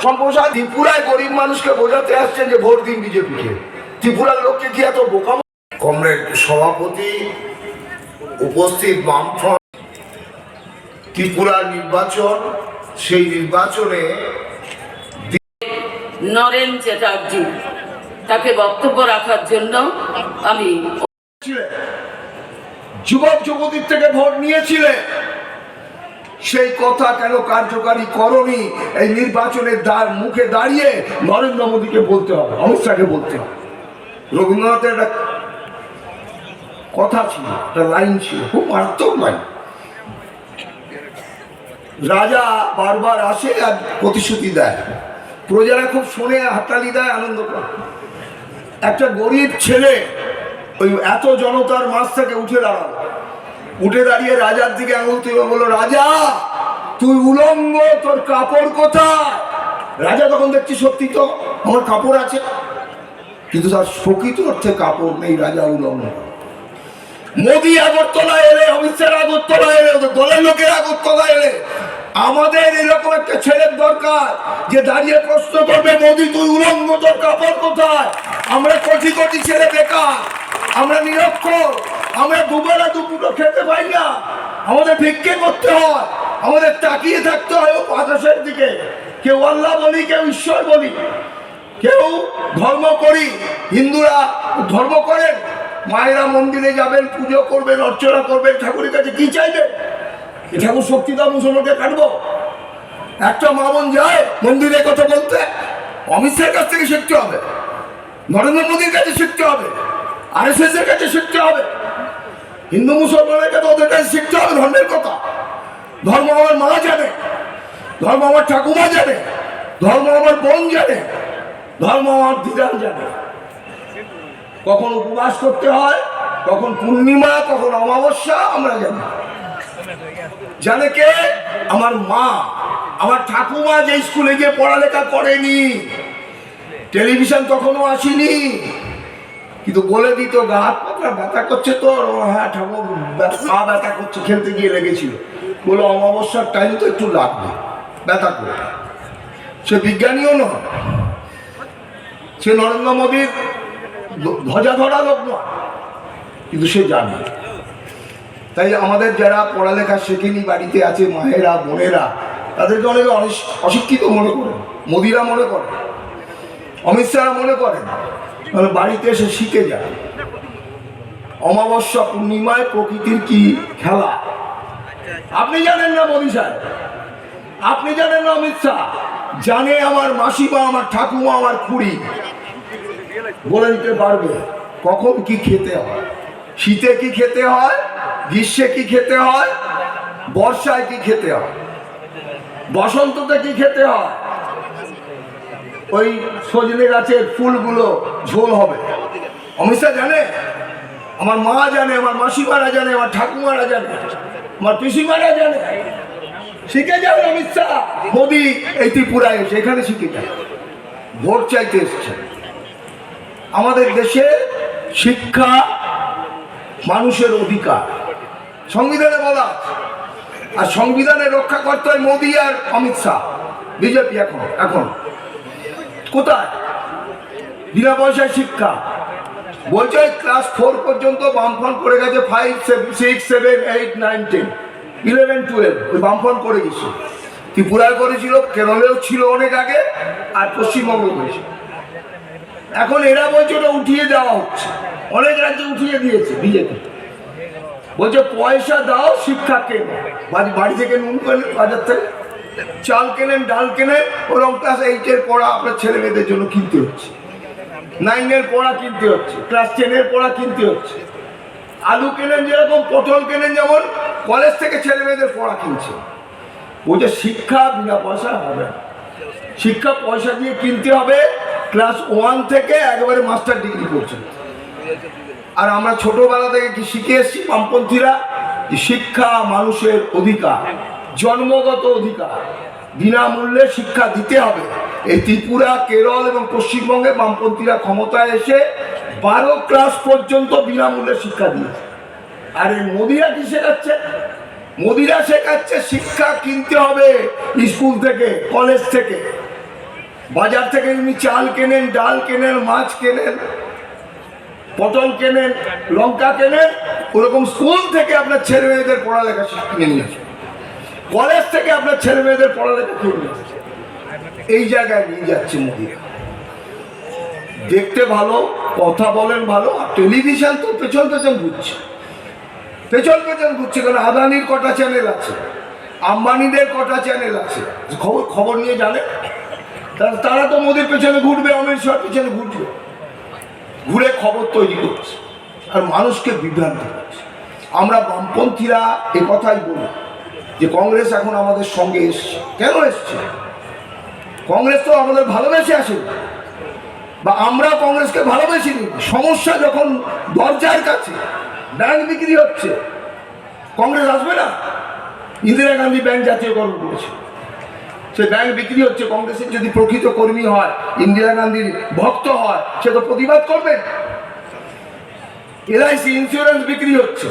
সম্প্রসারণ ত্রিপুরায় গরিব মানুষকে বোঝাতে আসছেন যে ভোট দিন বিজেপিকে। ত্রিপুরার লোককে কি এত বোকা? কমরেড সভাপতি, উপস্থিত বামফ্রন্ট, ত্রিপুরার নির্বাচন, সেই নির্বাচনে নরেন চ্যাটার্জি তাকে বক্তব্য রাখার জন্য আমি যুবক যুবতীর থেকে ভোট নিয়েছিলেন, সেই কথা কেন কার্যকারী করনি? এই নির্বাচনের মুখে দাঁড়িয়ে নরেন্দ্র মোদীকে বলতে হবে, অমিত শাহকে বলতে হবে। রবীন্দ্রনাথের একটা কথা ছিল, একটা লাইন ছিল, খুব মারাত্মক লাইন। রাজা বারবার আসে আর প্রতিশ্রুতি দেয়, প্রজারা খুব শুনে হাততালি দেয়, আনন্দ করে। একটা গরিব ছেলে ওই এত জনতার মাঝ থেকে উঠে দাঁড়ালো, উঠে দাঁড়িয়ে রাজার দিকে আঙুল তুলে বললো, রাজা তুই উলঙ্গ, তোর কাপড় কোথায়? রাজা তখন দেখছি সত্যি তো আমার কাপড় আছে, কিন্তু তার প্রকৃত অর্থে কাপড় নেই, রাজা উলঙ্গ। মোদী আগরতলা এলে, অমিত শাহ আগরতলা এলে, ওদের দলের লোকের আগরতলা এলে, আমাদের এরকম একটা ছেলের দরকার যে দাঁড়িয়ে প্রশ্ন করবে, মোদী তুই উলঙ্গ, তোর কাপড় কোথায়? আমরা কোটি কোটি ছেলে বেকার, আমরা নিরক্ষর, আমরা দুবেলা দুপুরো খেতে পাই না, আমাদের ভিক্ষে করতে হয়, আমাদের তাকিয়ে থাকতে হয় ও আকাশের দিকে। কেউ আল্লাহ বলি, কেউ ঈশ্বর বলি, কেউ ধর্ম করি। হিন্দুরা ধর্ম করেন, মায়েরা মন্দিরে যাবেন, পুজো করবেন, অর্চনা করবেন, ঠাকুরের কাছে কি চাইবেন? ঠাকুর শক্তি দাও, মুসলমানকে কাটবো? একটা মা বোন যায় মন্দিরে কথা বলতে, অমিত শাহের কাছ থেকে শিখতে হবে, নরেন্দ্র মোদীর কাছে শিখতে হবে, RSS এর কাছে শিখতে হবে, হিন্দু মুসলমানের কাছে, ওদের কাছে শিখতে হবে ধর্মের কথা। ধর্ম আমার মা জানে, ধর্ম আমার ঠাকুমা জানে, ধর্ম আমার বোন জানে, ধর্ম আমার দিদার জানে। কখন উপবাস করতে হয়, কখন পূর্ণিমা, কখন অমাবস্যা, আমরা জানি। জানে কে? আমার মা, আমার ঠাকুমা, যে স্কুলে গিয়ে পড়ালেখা করেনি, টেলিভিশন তখনও আসেনি, কিন্তু বলে দিত গা হাত পাতা ব্যথা করছে তো, হ্যাঁ ঠাকুর পা ব্যথা করছে, খেলতে গিয়ে লেগেছিল, বলে অমাবস্যার টাইম তো একটু লাগবে ব্যথা করে। সে বিজ্ঞানীও নয়, সে নরেন্দ্র মোদীর ধ্বজা ধরা লোক নয়, কিন্তু সে জানে। তাই আমাদের যারা পড়ালেখা শেখেনি, বাড়িতে আছে মায়েরা, বোনেরা, তাদেরকে অনেকে অশিক্ষিত মনে করেন, মোদিরা মনে করেন, অমিত শাহরা মনে করেন, তাহলে বাড়িতে এসে শিখে যায়। অমাবস্যা পূর্ণিমায় প্রকৃতির কি খেলা আপনি জানেন না মোদী সাহেব, আপনি জানেন না অমিত শাহ জানে। আমার মাসিমা, আমার ঠাকুমা, আমার খুড়ি বলে দিতে পারবে কখন কি খেতে হয়, শীতে কি খেতে হয়, গ্রীষ্মে কি খেতে হয়, বর্ষায় কি খেতে হয়, বসন্ততে কি খেতে হয়। ওই সজনে গাছের ফুলগুলো ঝোল হবে, অমিত শাহ জানে, আমার মা জানে, আমার মাসিমারা জানে, আমার ঠাকুমারা জানে, আমার পিসিমারা জানে। শিখে যাবে অমিত শাহ, মোদী এই ত্রিপুরায় এসে এখানে শিখে যাবে, ভোট চাইতে এসছে। আমাদের দেশে শিক্ষা মানুষের অধিকার, সংবিধানে বলা, আর সংবিধানে রক্ষা করতে হয় মোদী আর অমিত শাহ, বিজেপি। এখন কোথায় বিনা পয়সায় শিক্ষা? বলছে ক্লাস 4 পর্যন্ত বামফ্রন্ট করে গেছে, 5, 6, 7, 8, 9, 10, 11, 12 ওই বামফ্রন্ট করে গেছে। ত্রিপুরায় করেছিল, কেরলেও ছিল অনেক আগে, আর পশ্চিমবঙ্গে করেছিল। এখন এরা বলছে ওটা উঠিয়ে দেওয়া হচ্ছে, অনেক রাজ্যে উঠিয়ে দিয়েছে বিজেপি। বলছে পয়সা দাও, শিক্ষা কেন, বাড়ি থেকে নুন কেনেন, বাজার থেকে চাল কেনেন, ডাল কেনেন, ওরকম ক্লাস 8-এর পড়া আপনার ছেলে মেয়েদের জন্য কিনতে হচ্ছে, 9-এর পড়া কিনতে হচ্ছে, ক্লাস 10-এর পড়া কিনতে হচ্ছে। আলু কেনেন যেরকম, পটল কেনেন যেমন, কলেজ থেকে ছেলে মেয়েদের পড়া কিনছে। বলছে শিক্ষা বিনা পয়সা হবে না, শিক্ষা পয়সা দিয়ে কিনতে হবে, ক্লাস 1 থেকে একেবারে মাস্টার ডিগ্রি করছে। আর আমরা ছোটবেলা থেকে কি শিখে এসেছি বামপন্থীরা? শিক্ষা মানুষের অধিকার, জন্মগত অধিকার, বিনামূল্যে শিক্ষা দিতে হবে। এই ত্রিপুরা, কেরল এবং পশ্চিমবঙ্গে বামপন্থীরা ক্ষমতায় এসে 12 ক্লাস পর্যন্ত বিনামূল্যে শিক্ষা দিয়েছে। আর এই মোদিরা কি শেখাচ্ছে? মোদিরা শেখাচ্ছে শিক্ষা কিনতে হবে, স্কুল থেকে, কলেজ থেকে। বাজার থেকে এমনি চাল কেনেন, ডাল কেনেন, মাছ কেনেন, পটল কেনেন, লঙ্কা কেনেন, ওরকম স্কুল থেকে আপনার ছেলে মেয়েদের পড়ালেখা কিনে নিয়ে আসেন, কলেজ থেকে আপনার ছেলে মেয়েদের পড়ালেখা কিনে নিয়ে আসেন। এই জায়গায় নিয়ে যাচ্ছে মোদিরা। দেখতে ভালো, কথা বলেন ভালো, আর টেলিভিশন তো পেছন পেছন ঘুরছে, পেছন পেছন ঘুরছে। কারণ আদানির কটা চ্যানেল আছে, আম্বানিদের কটা চ্যানেল আছে, খবর নিয়ে জানে। তারা তো মোদির পেছনে ঘুরবে, অমিত শাহর পেছনে ঘুরবে, ঘুরে খবর তৈরি করছে আর মানুষকে বিভ্রান্ত করছে। আমরা বামপন্থীরা এ কথাই বলি যে কংগ্রেস এখন আমাদের সঙ্গে এসছে। কেন এসছে? কংগ্রেস তো আমাদের ভালোবেসে আসে, বা আমরা কংগ্রেসকে ভালোবেসে নিই। সমস্যা যখন দরজার কাছে, ব্যাংক বিক্রি হচ্ছে, কংগ্রেস আসবে না? ইন্দিরা গান্ধী ব্যাংক জাতীয়করণ করেছে, সে ব্যাংক বিক্রি হচ্ছে। কংগ্রেসের যদি প্রকৃত কর্মী হয়, ইন্দিরা গান্ধীর ভক্ত হয়, সে তো প্রতিবাদ করবে। LIC ইন্স্যুরেন্স বিক্রি হচ্ছে,